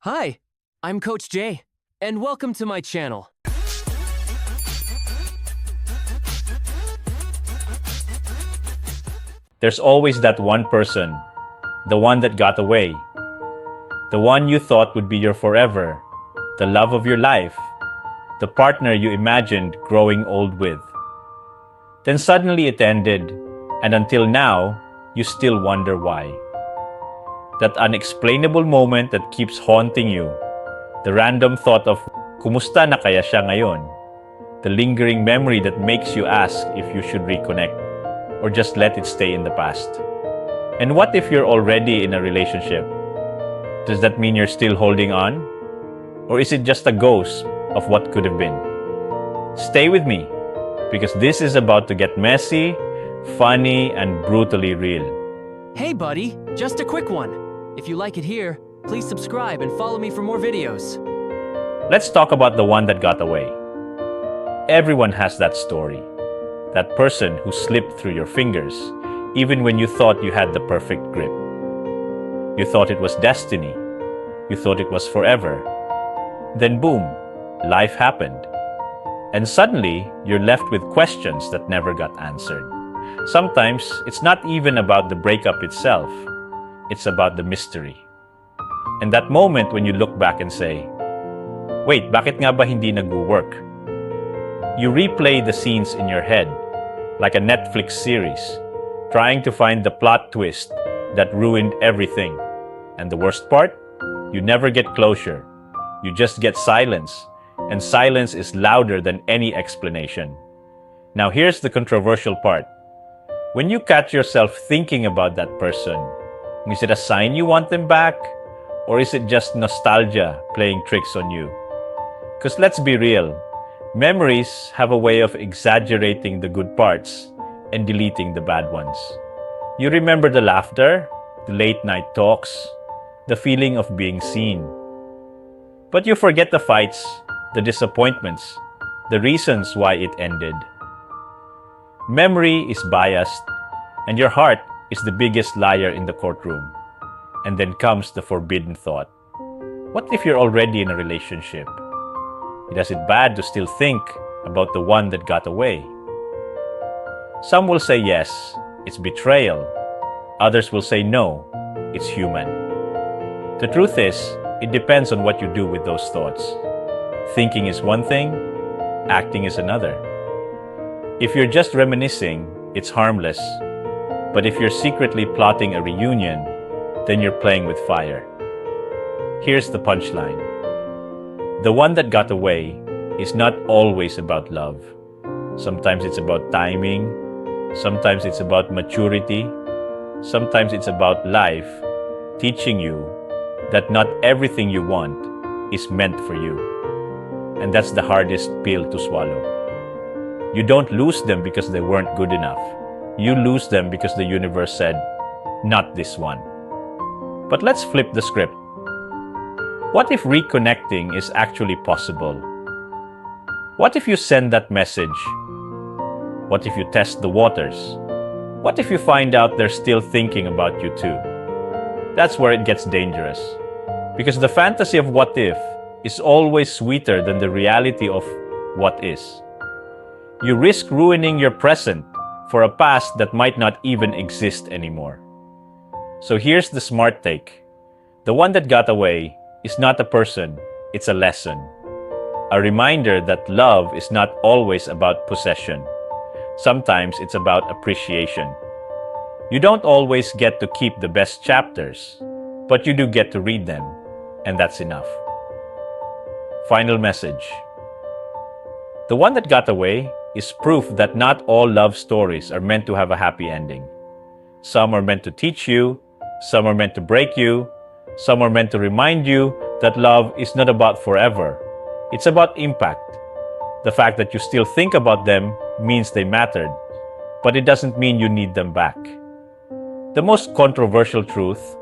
Hi, I'm Coach Jay, and welcome to my channel. There's always that one person, the one that got away, the one you thought would be your forever, the love of your life, the partner you imagined growing old with. Then suddenly it ended, and until now, you still wonder why. That unexplainable moment that keeps haunting you, the random thought of, kumusta na kaya siya ngayon? The lingering memory that makes you ask if you should reconnect, or just let it stay in the past. And what if you're already in a relationship? Does that mean you're still holding on? Or is it just a ghost of what could have been? Stay with me, because this is about to get messy, funny, and brutally real. Hey buddy, just a quick one. If you like it here, please subscribe and follow me for more videos. Let's talk about the one that got away. Everyone has that story. That person who slipped through your fingers, even when you thought you had the perfect grip. You thought it was destiny. You thought it was forever. Then boom, life happened. And suddenly, you're left with questions that never got answered. Sometimes, it's not even about the breakup itself. It's about the mystery. And that moment when you look back and say, wait, bakit nga ba hindi nagwo-work? You replay the scenes in your head, like a Netflix series, trying to find the plot twist that ruined everything. And the worst part? You never get closure. You just get silence, and silence is louder than any explanation. Now here's the controversial part. When you catch yourself thinking about that person, is it a sign you want them back? Or is it just nostalgia playing tricks on you? Because let's be real, memories have a way of exaggerating the good parts and deleting the bad ones. You remember the laughter, the late night talks, the feeling of being seen. But you forget the fights, the disappointments, the reasons why it ended. Memory is biased, and your heart is the biggest liar in the courtroom. And then comes the forbidden thought. What if you're already in a relationship? Is it bad to still think about the one that got away? Some will say yes, it's betrayal. Others will say no, it's human. The truth is, it depends on what you do with those thoughts. Thinking is one thing, acting is another. If you're just reminiscing, it's harmless. But if you're secretly plotting a reunion, then you're playing with fire. Here's the punchline. The one that got away is not always about love. Sometimes it's about timing. Sometimes it's about maturity. Sometimes it's about life teaching you that not everything you want is meant for you. And that's the hardest pill to swallow. You don't lose them because they weren't good enough. You lose them because the universe said, not this one. But let's flip the script. What if reconnecting is actually possible? What if you send that message? What if you test the waters? What if you find out they're still thinking about you too? That's where it gets dangerous. Because the fantasy of what if is always sweeter than the reality of what is. You risk ruining your present for a past that might not even exist anymore. So here's the smart take. The one that got away is not a person, it's a lesson. A reminder that love is not always about possession. Sometimes it's about appreciation. You don't always get to keep the best chapters, but you do get to read them, and that's enough. Final message. The one that got away is proof that not all love stories are meant to have a happy ending. Some are meant to teach you, some are meant to break you, some are meant to remind you that love is not about forever. It's about impact. The fact that you still think about them means they mattered, but it doesn't mean you need them back. The most controversial truth,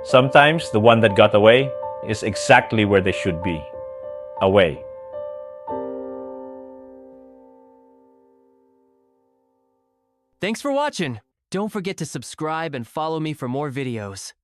sometimes the one that got away is exactly where they should be, away. Thanks for watching. Don't forget to subscribe and follow me for more videos.